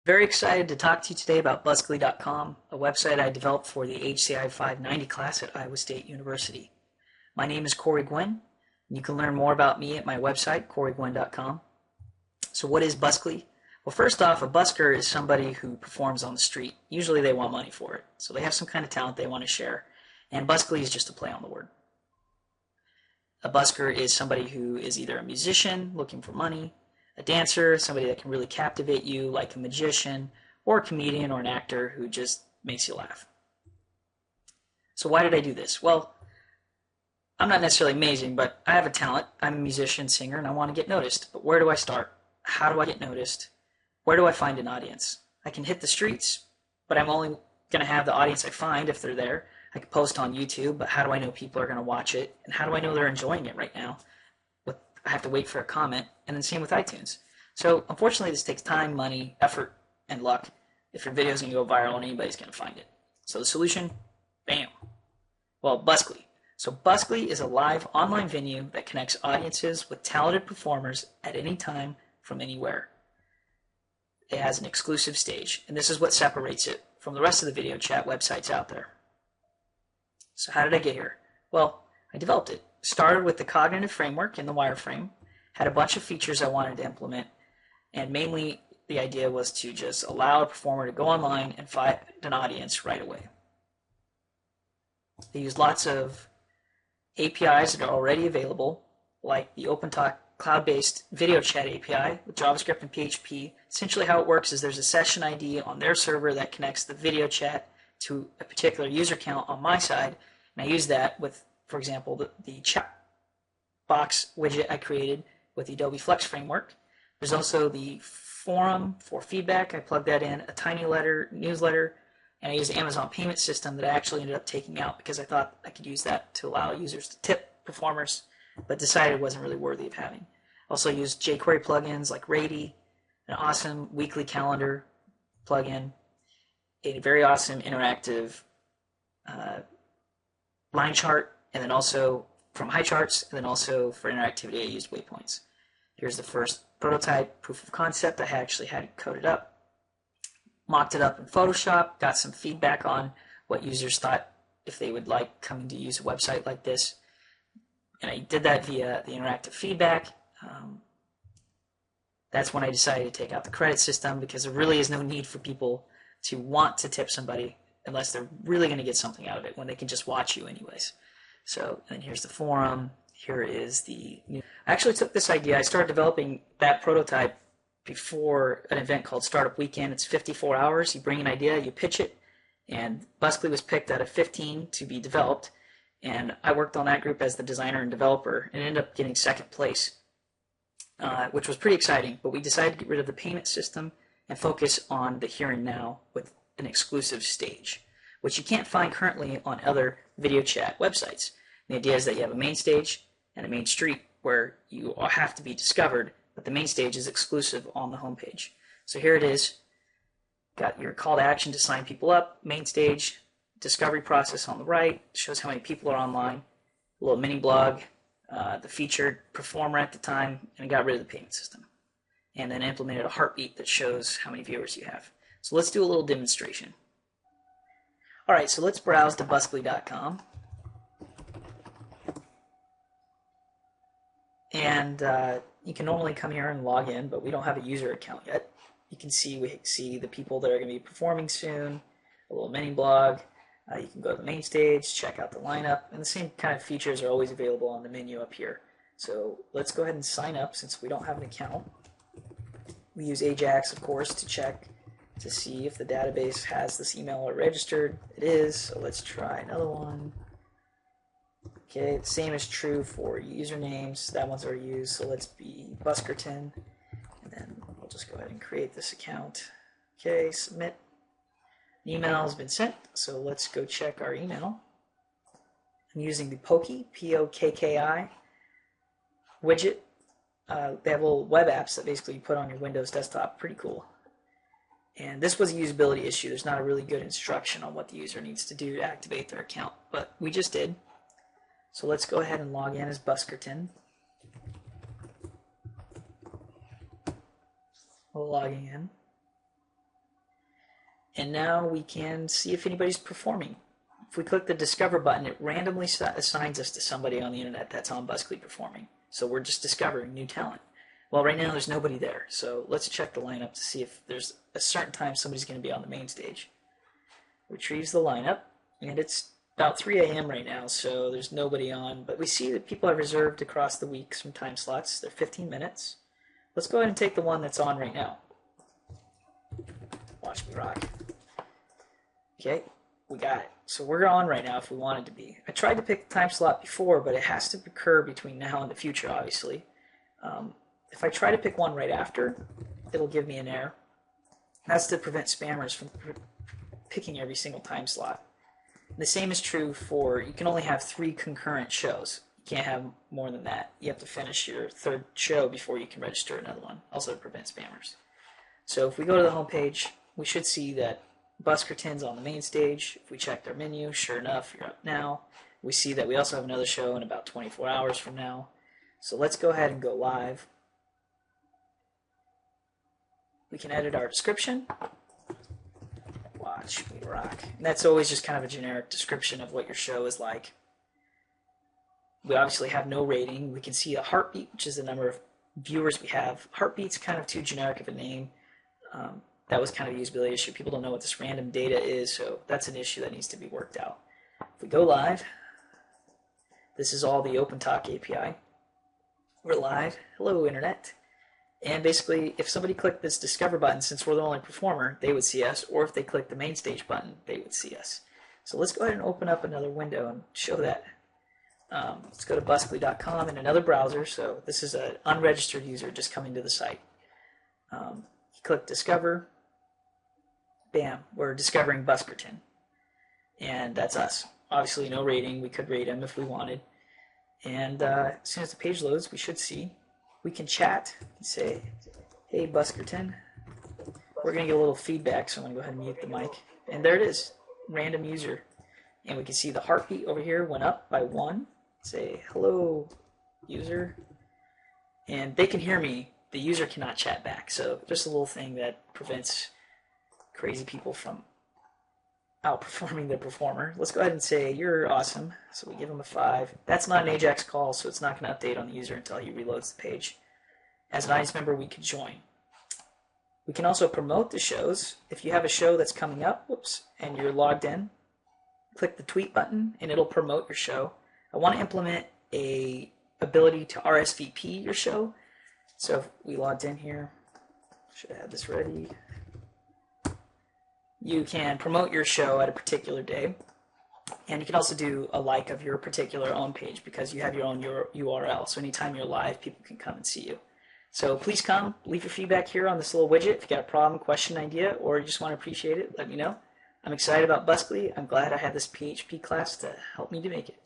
Very excited to talk to you today about Buzzkly.com, a website I developed for the HCI 590 class at Iowa State University. My name is Corey Gwynn, and you can learn more about me at my website, corey-gwynn.com. So what is Buzzkly? Well, first off, a busker is somebody who performs on the street. Usually they want money for it, so they have some kind of talent they want to share, and Buzzkly is just a play on the word. A busker is somebody who is either a musician looking for money, a dancer, somebody that can really captivate you like a magician, or a comedian or an actor who just makes you laugh. So why did I do this? Well, I'm not necessarily amazing, but I have a talent. I'm a musician, singer, and I want to get noticed. But where do I start? How do I get noticed? Where do I find an audience? I can hit the streets, but I'm only going to have the audience I find if they're there. I can post on YouTube, but how do I know people are going to watch it? And how do I know they're enjoying it right now? I have to wait for a comment, and then same with iTunes. So unfortunately, this takes time, money, effort, and luck. If your video is going to go viral, and anybody's going to find it. So the solution, bam. Well, Buzzkly. So Buzzkly is a live online venue that connects audiences with talented performers at any time from anywhere. It has an exclusive stage, and this is what separates it from the rest of the video chat websites out there. So how did I get here? Well, I developed it. Started with the cognitive framework in the wireframe, had a bunch of features I wanted to implement, and mainly the idea was to just allow a performer to go online and find an audience right away. They use lots of APIs that are already available, like the OpenTalk cloud-based video chat API with JavaScript and PHP. Essentially how it works is there's a session ID on their server that connects the video chat to a particular user count on my side, and I use that with, for example, the chat box widget I created with the Adobe Flex framework. There's also the forum for feedback. I plugged that in, a tiny newsletter, and I used the Amazon payment system that I actually ended up taking out because I thought I could use that to allow users to tip performers, but decided it wasn't really worthy of having. Also used jQuery plugins like Rady, an awesome weekly calendar plugin, a very awesome interactive line chart, and then also from high charts, and then also for interactivity I used waypoints. Here's the first prototype proof of concept. I actually had it coded up, mocked it up in Photoshop, got some feedback on what users thought if they would like coming to use a website like this, and I did that via the interactive feedback. That's when I decided to take out the credit system because there really is no need for people to want to tip somebody unless they're really going to get something out of it when they can just watch you anyways. So, and here's the forum. Here is the new. I actually took this idea. I started developing that prototype before an event called Startup Weekend. It's 54 hours. You bring an idea, you pitch it, and Buzzkly was picked out of 15 to be developed. And I worked on that group as the designer and developer and ended up getting second place, which was pretty exciting. But we decided to get rid of the payment system and focus on the here and now with an exclusive stage, which you can't find currently on other video chat websites. The idea is that you have a main stage and a main street where you have to be discovered, but the main stage is exclusive on the homepage. So here it is. Got your call to action to sign people up, main stage, discovery process on the right, shows how many people are online, a little mini blog, the featured performer at the time, and I got rid of the payment system. And then implemented a heartbeat that shows how many viewers you have. So let's do a little demonstration. All right, so let's browse to Buzzkly.com. And you can normally come here and log in, but we don't have a user account yet. You can see we see the people that are going to be performing soon, a little mini blog. You can go to the main stage, check out the lineup, and the same kind of features are always available on the menu up here. So let's go ahead and sign up since we don't have an account. We use Ajax, of course, to check to see if the database has this email registered. It is, so let's try another one. Okay, the same is true for usernames. That one's already used, so let's be Buskerton. And then we'll just go ahead and create this account. Okay, submit. The email has been sent, so let's go check our email. I'm using the Pokki, P-O-K-K-I, widget. They have little web apps that basically you put on your Windows desktop. Pretty cool. And this was a usability issue. There's not a really good instruction on what the user needs to do to activate their account, but we just did. So let's go ahead and log in as Buskerton. We're logging in. And now we can see if anybody's performing. If we click the Discover button, it randomly assigns us to somebody on the internet that's on Buzzcly performing. So we're just discovering new talent. Well, right now there's nobody there, so let's check the lineup to see if there's a certain time somebody's going to be on the main stage. Retrieves the lineup, and it's about 3 a.m. right now, so there's nobody on, but we see that people have reserved across the week some time slots. They're 15 minutes. Let's go ahead and take the one that's on right now. Watch me rock. Okay, we got it. So we're on right now if we wanted to be. I tried to pick the time slot before, but it has to occur between now and the future, obviously. If I try to pick one right after, it'll give me an error. That's to prevent spammers from picking every single time slot. The same is true for, you can only have 3 concurrent shows. You can't have more than that. You have to finish your 3rd show before you can register another one. Also to prevent spammers. So if we go to the home page, we should see that Buskerton's on the main stage. If we check their menu, sure enough, you're up now. We see that we also have another show in about 24 hours from now. So let's go ahead and go live. We can edit our description. Watch me rock. And that's always just kind of a generic description of what your show is like. We obviously have no rating. We can see a heartbeat, which is the number of viewers we have. Heartbeat's kind of too generic of a name. That was kind of a usability issue. People don't know what this random data is, so that's an issue that needs to be worked out. If we go live, this is all the OpenTalk API. We're live. Hello, Internet. And basically, if somebody clicked this Discover button, since we're the only performer, they would see us. Or if they click the Main Stage button, they would see us. So let's go ahead and open up another window and show that. Let's go to Buzzcly.com in another browser. So this is an unregistered user just coming to the site. You click Discover. Bam, we're discovering Buskerton. And that's us. Obviously, no rating. We could rate him if we wanted. And as soon as the page loads, we should see. We can chat and say, hey, Buskerton. We're going to get a little feedback, so I'm going to go ahead and mute the mic. And there it is, random user. And we can see the heartbeat over here went up by 1. Say, hello, user. And they can hear me. The user cannot chat back. So just a little thing that prevents crazy people from outperforming the performer. Let's go ahead and say, you're awesome. So we give him a 5. That's not an AJAX call, so it's not going to update on the user until he reloads the page. As an audience member, we could join. We can also promote the shows. If you have a show that's coming up, and you're logged in, click the tweet button, and it'll promote your show. I want to implement a ability to RSVP your show. So if we logged in here, should have had this ready. You can promote your show at a particular day, and you can also do a like of your particular own page because you have your own URL. So anytime you're live, people can come and see you. So please come, leave your feedback here on this little widget. If you got a problem, question, idea, or you just want to appreciate it, let me know. I'm excited about Buzzcly. I'm glad I had this PHP class to help me to make it.